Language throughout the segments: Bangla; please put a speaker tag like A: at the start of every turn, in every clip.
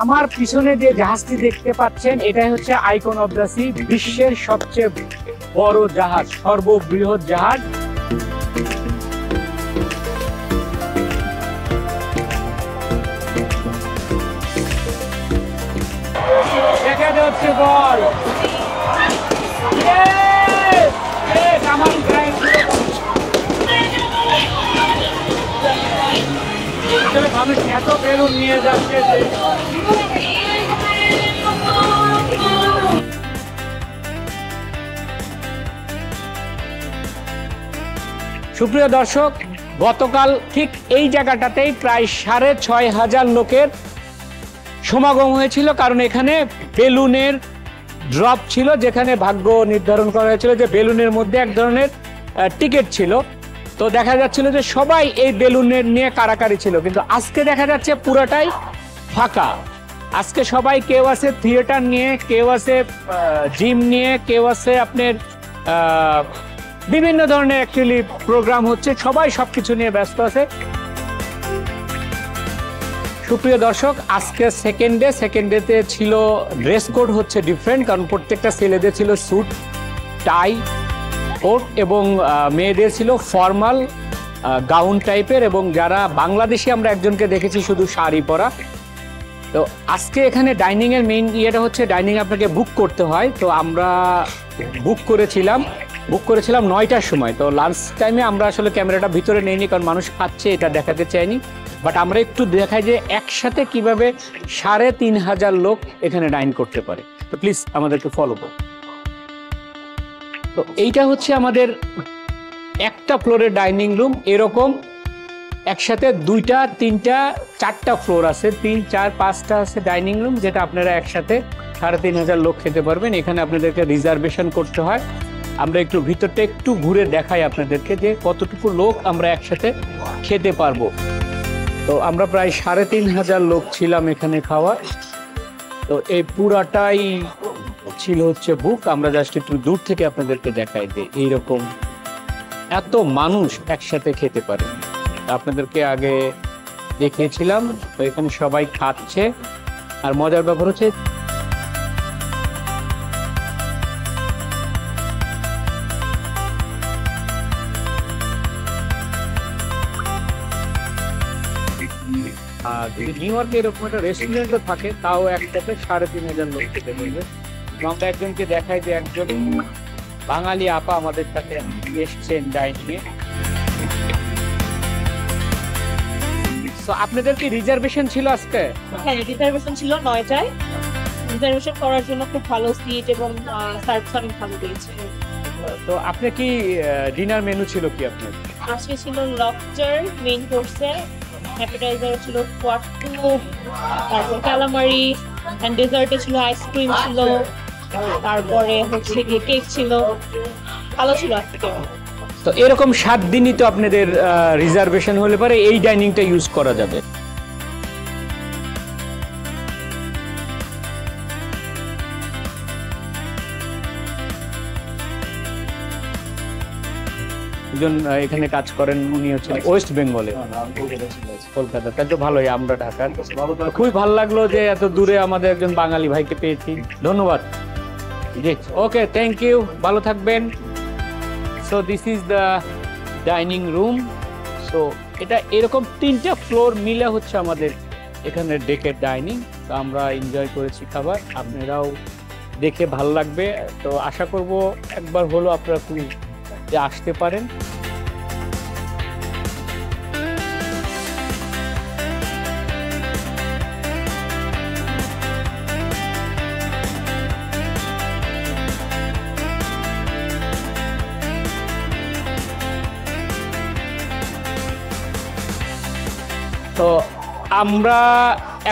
A: আমার পিছনে যে জাহাজটি দেখতে পাচ্ছেন এটাই হচ্ছে আইকন অফ দ্য সি, বিশ্বের সবচেয়ে বড় জাহাজ, সর্ববৃহৎ জাহাজ। দেখা যাচ্ছে বল, মানুষ এত বেলুন নিয়ে যাচ্ছে। সুপ্রিয় দর্শক, গতকাল ঠিক এই জায়গাটাতেই প্রায় 6,500 লোকের সমাগম হয়েছিল, কারণ এখানে বেলুনের ড্রপ ছিল, যেখানে ভাগ্য নির্ধারণ করা হয়েছিল যে বেলুনের মধ্যে এক ধরনের টিকিট ছিল। তো দেখা যাচ্ছিল যে সবাই এই বেলুনের নিয়ে কারাকারি ছিল, কিন্তু আজকে দেখা যাচ্ছে পুরোটাই ফাঁকা। আজকে সবাই, কেউ আছে থিয়েটার নিয়ে, কেউ আছে জিম নিয়ে, কেউ আছে আপনার বিভিন্ন ধরনের অ্যাকচুয়ালি প্রোগ্রাম হচ্ছে, সবাই সবকিছু নিয়ে ব্যস্ত আছে। সুপ্রিয় দর্শক, আজকে সেকেন্ড ডেতে ছিল ড্রেস কোড হচ্ছে ডিফারেন্ট, কারণ প্রত্যেকটা ছেলেদের ছিল স্যুট, টাই, কোট, এবং মেয়েদের ছিল ফর্মাল গাউন টাইপের, এবং যারা বাংলাদেশি আমরা একজনকে দেখেছি শুধু শাড়ি পরা। তো আজকে এখানে ডাইনিং এর মেইন ইয়েটা হচ্ছে ডাইনিং আপনাকে বুক করতে হয়। তো আমরা বুক করেছিলাম 9টার সময়। তো লাঞ্চ টাইমে আমরা আসলে ক্যামেরাটা ভিতরে নেইনি, কারণ মানুষ খাচ্ছে এটা দেখাতে চাইনি, বাট আমরা একটু দেখাই যে একসাথে কিভাবে 3,500 লোক এখানে ডাইন করতে পারে। তো প্লিজ আমাদেরকে ফলো করুন। তো এইটা হচ্ছে আমাদের একটা ফ্লোরের ডাইনিং রুম। এরকম একসাথে 2টা 3টা 4টা ফ্লোর আছে, 3, 4, 5টা আছে ডাইনিং রুম, যেটা আপনারা একসাথে 3,500 লোক খেতে পারবেন। এখানে আপনাদেরকে রিজার্ভেশন করতে হয়। আমরা একটু ভিতরটা একটু ঘুরে দেখাই আপনাদেরকে যে কতটুকু লোক আমরা একসাথে খেতে পারবো। তো আমরা প্রায় 3,500 লোক ছিলাম এখানে খাওয়ার। তো এই পুরাটাই ছিল হচ্ছে বুক। আমরা জাস্ট একটু দূর থেকে আপনাদেরকে দেখাই যে এইরকম এত মানুষ একসাথে খেতে পারে। আপনাদেরকে আগে দেখিয়েছিলাম। তো এখানে সবাই খাচ্ছে, আর মজার ব্যাপার হচ্ছে নিউ ইয়র্কে এরকম একটা রেস্টুরেন্টও থাকে, তাও একসাথে 3,500 লোক খেতে পারবে। আমরা একজনকে দেখাই যে একজন বাঙালি আপা আমাদের সাথে এসছেন ডাইনিংয়ে। তো আপনাদের কি রিজার্ভেশন ছিল আজকে?
B: হ্যাঁ, রিজার্ভেশন ছিল 9টায়। রিজার্ভেশন করার জন্য খুব ভালো সিট এবং সার্ভিস অনেক ভালো দিয়েছে।
A: তো আপনি কি ডিনার মেনু ছিল কি আপনার?
B: আজকে ছিল লবস্টার মেইন কোর্সে, অ্যাপেটাইজার ছিল কোয়াট্টু, তারপর ক্যালামারি, এন্ড ডেজার্টে ছিল আইসক্রিম ছিল, তারপরে হচ্ছে কি কেক ছিল। ভালো ছিল আজকে।
A: তো এরকম 7 দিনই তো আপনাদের রিজার্ভেশন হলে পরে এই ডাইনিংটা ইউজ করা যাবে। একজন এখানে কাজ করেন, উনি হচ্ছেন ওয়েস্ট বেঙ্গলে, কলকাতা। তাই তো ভালোই, আমরা ঢাকার। খুবই ভালো লাগলো যে এত দূরে আমাদের একজন বাঙালি ভাইকে পেয়েছি। ধন্যবাদ। জি, ওকে, থ্যাংক ইউ, ভালো থাকবেন। So this is the dining room. So এটা এরকম 3টা ফ্লোর মিলে হচ্ছে আমাদের এখানে ডেকের ডাইনিং। তো আমরা এনজয় করেছি খাবার, আপনারাও দেখে ভালো লাগবে। তো আশা করব একবার হলো আপনারা খুবই যে আসতে পারেন। তো আমরা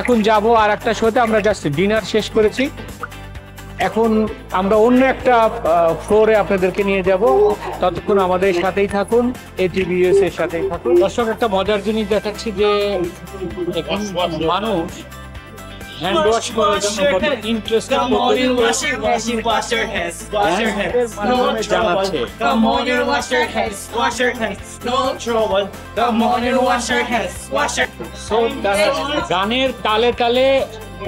A: এখন যাব আর একটা শোতে। আমরা জাস্ট ডিনার শেষ করেছি, এখন আমরা অন্য একটা ফ্লোরে আপনাদেরকে নিয়ে যাব। ততক্ষণ আমাদের সাথেই থাকুন, ATVUS এর সাথেই থাকুন। দর্শক, একটা মজার জিনিস দেখাচ্ছি যে এখন মানুষ হ্যান্ড ওয়াশ করার জন্য কত ইন্টারেস্টেড জানাচ্ছে। গানের তালে তালে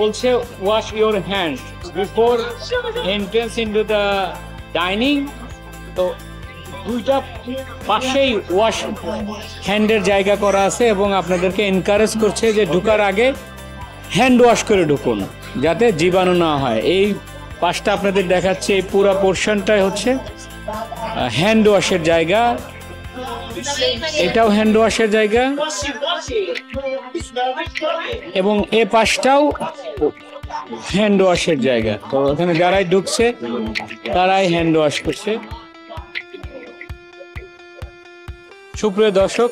A: বলছে wash your hand before entrance into the dining. তো দুইটা পাশেই ওয়াশ হ্যান্ডের জায়গা করা আছে এবং আপনাদেরকে এনকারেজ করছে যে ঢোকার আগে হ্যান্ড ওয়াশ করে ঢুকুন যাতে জীবাণু না হয়। এই পাশটা আপনাদের দেখাচ্ছে, এই পুরো পোর্শনটাই হচ্ছে হ্যান্ড ওয়াশের জায়গা, এটাও হ্যান্ড ওয়াশের জায়গা এবং এ পাশটাও হ্যান্ড ওয়াশের জায়গা। তো এখানে যারাই ঢুকছে তারাই হ্যান্ড ওয়াশ করছে। সুপ্রিয় দর্শক,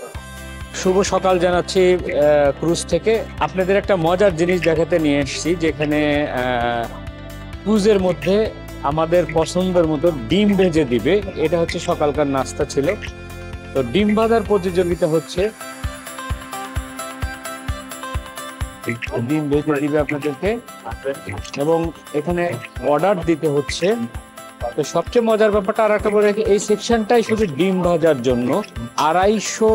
A: শুভ সকাল জানাচ্ছি ক্রুজ থেকে। আপনাদের একটা মজার জিনিস দেখাতে নিয়ে এসেছি, যেখানে ক্রুজের মধ্যে আমাদের পছন্দের মতো ডিম ভেজে দিবে। এটা হচ্ছে সকালকার নাস্তা ছিল। তো ডিম ভাজার প্রতিযোগিতা হচ্ছে, ডিম ভেজে দিবে আপনাদেরকে এবং এখানে অর্ডার দিতে হচ্ছে। তো সবচেয়ে মজার ব্যাপারটা আর একটা বলে রাখি, এই সেকশনটাই শুধু ডিম ভাজার জন্য। 250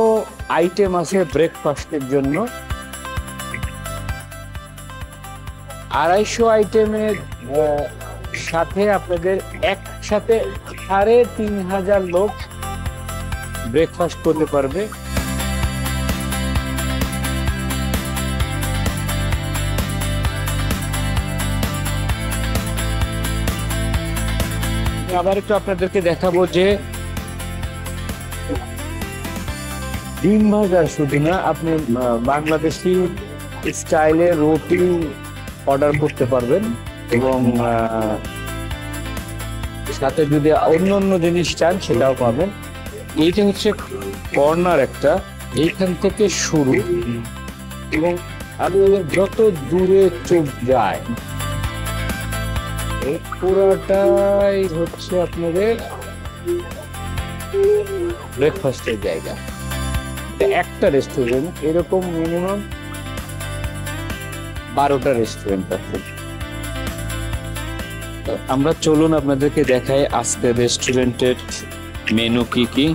A: আইটেম আছে ব্রেকফাস্টের জন্য। 250 আইটেমের সাথে আপনাদের একসাথে 3500 লোক ব্রেকফাস্ট করতে পারবে। আবার একটু আপনাদেরকে দেখাবো যে ডিম ভাজা শুধু না, আপনি বাংলাদেশি স্টাইলে রুটি অর্ডার করতে পারবেন এবং সাথে যদি অন্য অন্য জিনিস চান সেটাও পাবেন। এইটা হচ্ছে কর্নার একটা, এইখান থেকে শুরু এবং আপনাদের যত দূরে চোখ যায় এই পুরোটাই হচ্ছে আপনাদের ব্রেকফাস্টের জায়গা। একটা রেস্টুরেন্ট এরকম মিনিমাম 12টা রেস্টুরেন্ট আছে। আমরা চলুন আপনাদেরকে দেখাই আজকে রেস্টুরেন্টের মেনু কি কি।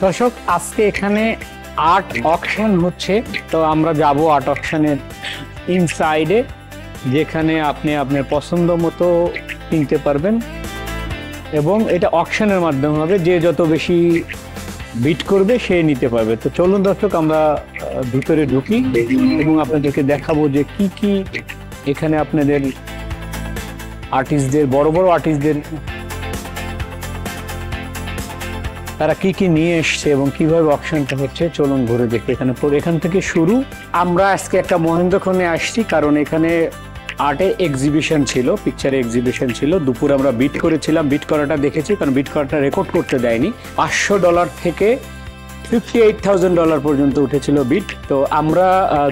A: দর্শক, আজকে এখানে আর্ট অকশন হচ্ছে। তো আমরা যাব আর্ট অকশনের ইনসাইডে, যেখানে আপনি আপনার পছন্দ মতো কিনতে পারবেন এবং এটা অকশনের মাধ্যমে হবে। যে যত বেশি বিট করবে সে নিতে পারবে। তো চলুন দর্শক, আমরা ভিতরে ঢুকি এবং আপনাদেরকে দেখাবো যে কি কি এখানে আপনাদের আর্টিস্টদের, বড় বড় আর্টিস্টদের তারা কি কি নিয়ে এসছে এবং কিভাবে অকশনটা হচ্ছে। চলুন ঘুরে দেখি। এখান থেকে শুরু। আমরা আজকে একটা মহেন্দ্রক্ষণে আসছি কারণ এখানে আর্টে এক্সিবিশন ছিল, পিকচারে এক্সিবিশন ছিল। দুপুর আমরা বিট করেছিলাম, বিট করাটা দেখেছি কারণ বিট করাটা রেকর্ড করতে দেয়নি। $500 থেকে $58,000 পর্যন্ত উঠেছিল বিট। তো আমরা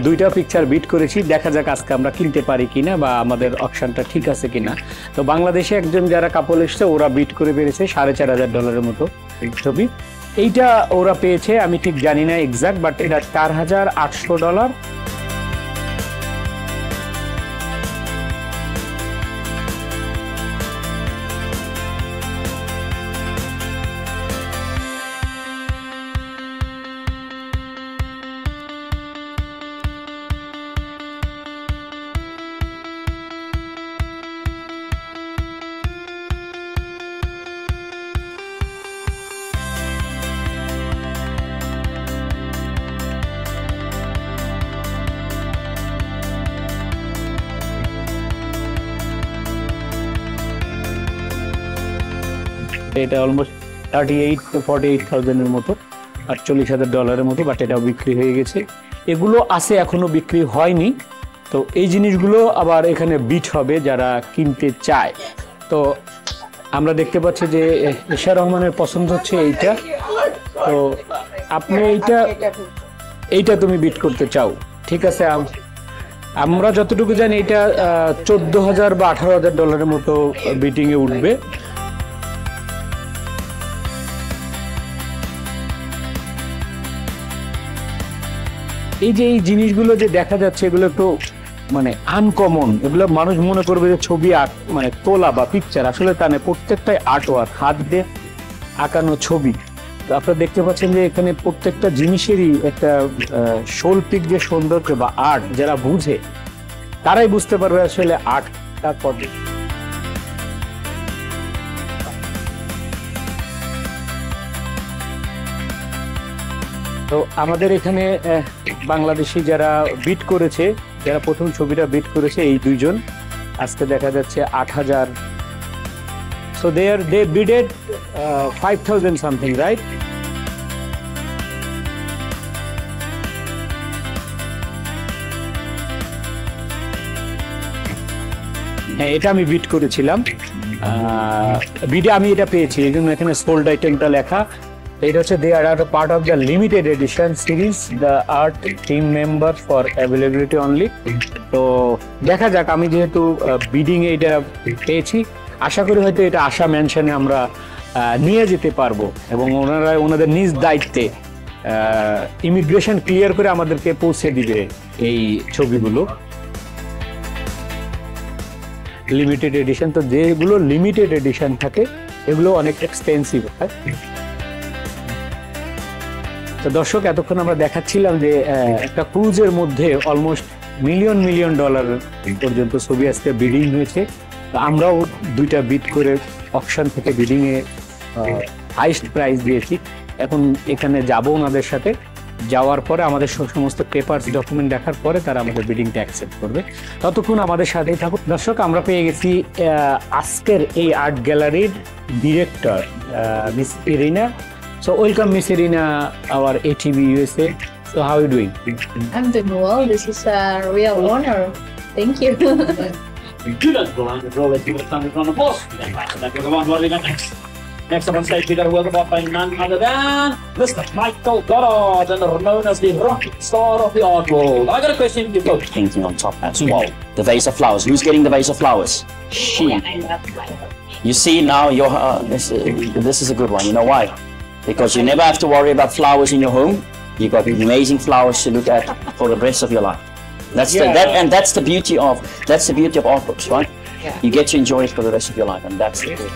A: 2টা পিকচার বিট করেছি। দেখা যাক আজকে আমরা কিনতে পারি কিনা বা আমাদের অকশনটা ঠিক আছে কিনা। তো বাংলাদেশে একজন যারা কাপল এসছে ওরা বিট করে পেরেছে $4,500 মতো ছবি। এইটা ওরা পেয়েছে, আমি ঠিক জানি না এক্সাক্ট, বাট এটা $4,800। এটা অলমোস্ট 38 to 48,000 মতো, $48,000 মতো, বাট এটাও বিক্রি হয়ে গেছে। এগুলো আছে, এখনো বিক্রি হয়নি। তো এই জিনিসগুলো আবার এখানে বিট হবে যারা কিনতে চায়। তো আমরা দেখতে পাচ্ছি যে এশা রহমানের পছন্দ হচ্ছে এইটা। তো আপনি এইটা তুমি বিট করতে চাও, ঠিক আছে। আমরা যতটুকু জানি এটা 14,000 বা 18,000 ডলারের মতো বিডিং এ উঠবে। এই যে এই জিনিসগুলো যে দেখা যাচ্ছে এগুলো একটু মানে আনকমন, এগুলো মানুষ মনে করবে যে ছবি মানে তোলা বা পিকচার, আসলে তা নয়, প্রত্যেকটাই আর্ট ওয়ার্ক, হাত দিয়ে আঁকানো ছবি। তো আপনারা দেখতে পাচ্ছেন যে এখানে প্রত্যেকটা জিনিসেরই একটা শৈল্পিক যে সৌন্দর্য বা আর্ট, যারা বুঝে তারাই বুঝতে পারবে আসলে আর্টটা কত। তো আমাদের এখানে বাংলাদেশি যারা বিট করেছে, যারা প্রথম ছবিটা বিট করেছে, এই দুইজন আজকে দেখা যাচ্ছে 8,000। So they bidded 5,000 something, right? হ্যাঁ, এটা আমি বিট করেছিলাম, বিডে আমি এটা পেয়েছি, এই জন্য এখানে সোল্ড আইটেমটা লেখা। এটা হচ্ছে they are part of the limited edition series, the art team member for availability only. তো দেখা যাক, আমি যেহেতু বিডিং এ এটা পেয়েছি, আশা করি হয়তো এটা আশা ম্যানশনে আমরা নিয়ে যেতে পারবো, এবং ওনারা ওনাদের নিজ দায়িত্বে ইমিগ্রেশন ক্লিয়ার করে আমাদেরকে পৌঁছে দিবে এই ছবিগুলো। লিমিটেড এডিশন, তো যেগুলো লিমিটেড এডিশন থাকে এগুলো অনেক এক্সপেন্সিভ হয়। তো দর্শক, এতক্ষণ আমরা দেখাচ্ছিলাম যে একটা ক্রুজের মধ্যে অলমোস্ট মিলিয়ন ডলার পর্যন্ত ছবি আজকে বিডিং হয়েছে। তো আমরাও 2টা বিড করে অকশন থেকে বিডিং এ হাইস্ট প্রাইস দিয়েছি। এখন এখানে যাব ওনাদের সাথে, যাওয়ার পরে আমাদের সমস্ত পেপারস ডকুমেন্ট দেখার পরে তারা আমাদের বিডিংটা অ্যাকসেপ্ট করবে। ততক্ষণ আমাদের সাথেই থাকুন। দর্শক, আমরা পেয়ে গেছি আজকের এই আর্ট গ্যালারির director miss Irina. So welcome, Miss Irina, our ATV USA. So how are you doing?
C: I'm doing well. This is a real honor. Thank you.
D: Next up on stage, we got to welcome up by none other than Mr. Michael Goddard, and known as the rock star of the art world. I got a question for you both. Painting on top as well. The vase of flowers. Who's getting the vase of flowers? She. You see now, this is a good one. You know why? Because you never have to worry about flowers in your home. You've got amazing flowers to look at for the rest of your life. That's the beauty of art books, right?
C: Yeah.
D: You get to enjoy it for the rest of your life, and that's the good.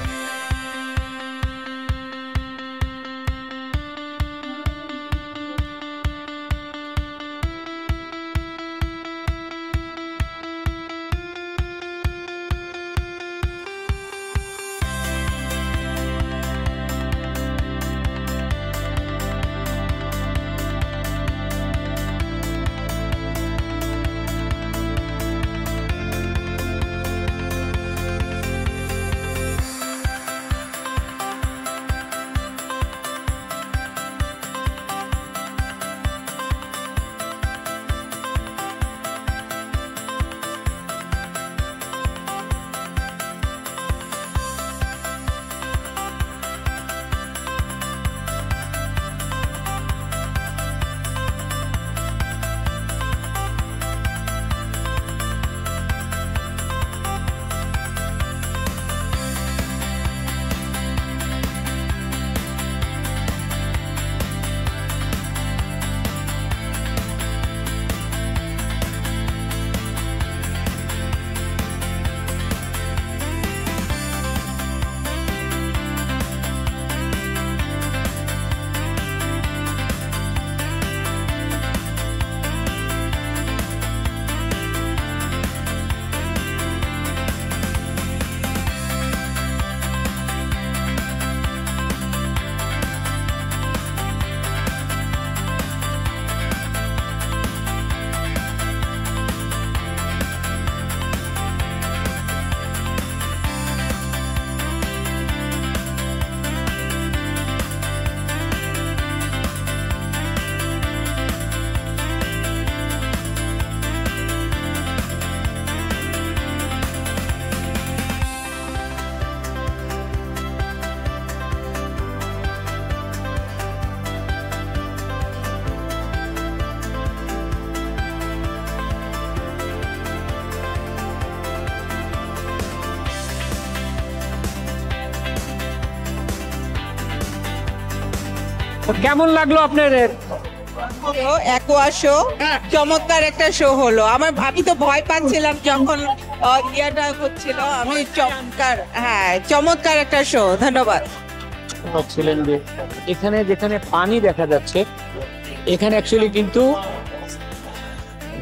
A: তো কেমন লাগলো আপনাদের?
E: অ্যাকোয়া শো চমৎকার একটা শো হলো। আমি তো ভয় পাচ্ছিলাম যখন ইয়েটা হচ্ছিল। আমি চমৎকার একটা শো। ধন্যবাদ।
A: ছিলেন যে এখানে যেখানে পানি দেখা যাচ্ছে, এখানে অ্যাকচুয়ালি কিন্তু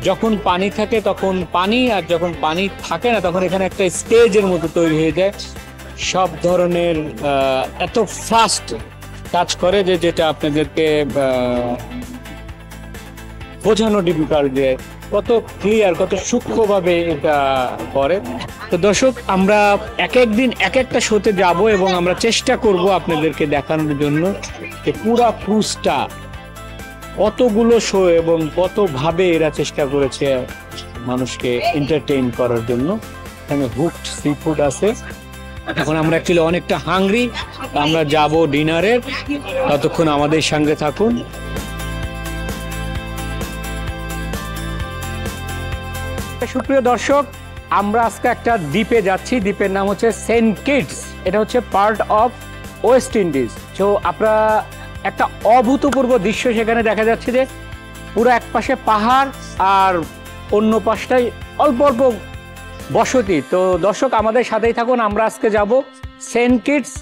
A: যখন পানি থাকে তখন পানি, আর যখন পানি থাকে না তখন এখানে একটা স্টেজের মতো তৈরি হয়ে যায়। সব ধরনের এত ফাস্ট কাজ করে যে যেটা আপনাদেরকে বোঝানো ডিফিকাল্ট, যে কত ক্লিয়ার, কত সূক্ষ্মভাবে এটা করে। তো দর্শক, আমরা এক এক দিন এক একটা শোতে যাব এবং আমরা চেষ্টা করব আপনাদেরকে দেখানোর জন্য যে পুরা ক্রুজটা কতগুলো শো এবং কতভাবে এরা চেষ্টা করেছে মানুষকে এন্টারটেইন করার জন্য। এখানে হুকড সি ফুড আছে। এখন আমরা অ্যাকচুয়ালি অনেকটা হাংরি, আমরা যাব ডিনারের। ততক্ষণ আমাদের সঙ্গে থাকুন। সুপ্রিয় দর্শক, আমরা আজকে একটা দ্বীপে যাচ্ছি। দ্বীপের নাম হচ্ছে সেন্ট কিটস। এটা হচ্ছে পার্ট অফ ওয়েস্ট ইন্ডিজ। তো আপনারা একটা অভূতপূর্ব দৃশ্য সেখানে দেখা যাচ্ছে, যে পুরো এক পাশে পাহাড় আর অন্য পাশটাই অল্প অল্প বসতি। তো দর্শক, আমাদের সাথেই থাকুন। আমরা আজকে যাব সেন্ট কিটস,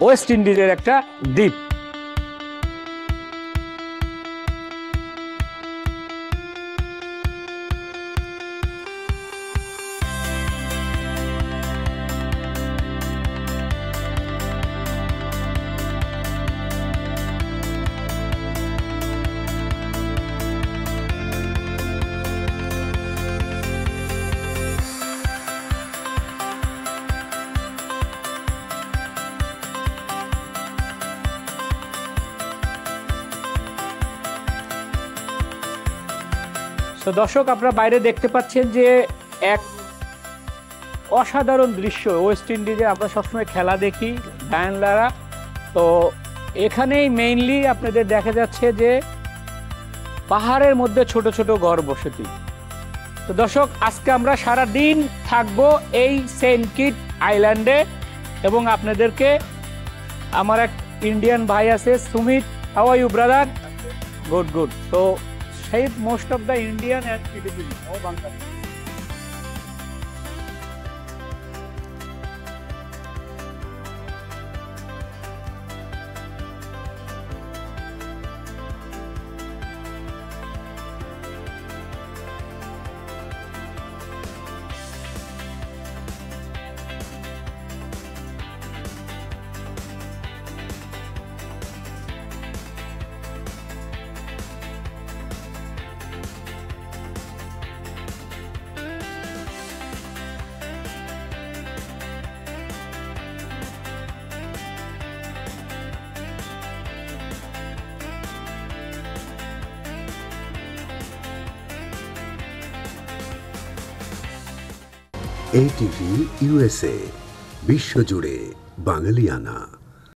A: ওয়েস্ট ইন্ডিজের একটা দ্বীপ। তো দর্শক, আপনারা বাইরে দেখতে পাচ্ছেন যে এক অসাধারণ দৃশ্য। ওয়েস্ট ইন্ডিজে আমরা সবসময় খেলা দেখি ডায়ানলারা, তো এখানেই মেইনলি আপনাদের দেখা যাচ্ছে যে পাহাড়ের মধ্যে ছোট ছোট ঘর বসতি। তো দর্শক, আজকে আমরা সারা দিন থাকবো এই সেন্ট কিট আইল্যান্ডে এবং আপনাদেরকে, আমার এক ইন্ডিয়ান ভাই আছে Sumit, how are you brother? Good good. তো save most of the Indian and Filipino, no Bengali.
F: ATV USA বিশ্বজুড়ে বাঙালিয়ানা।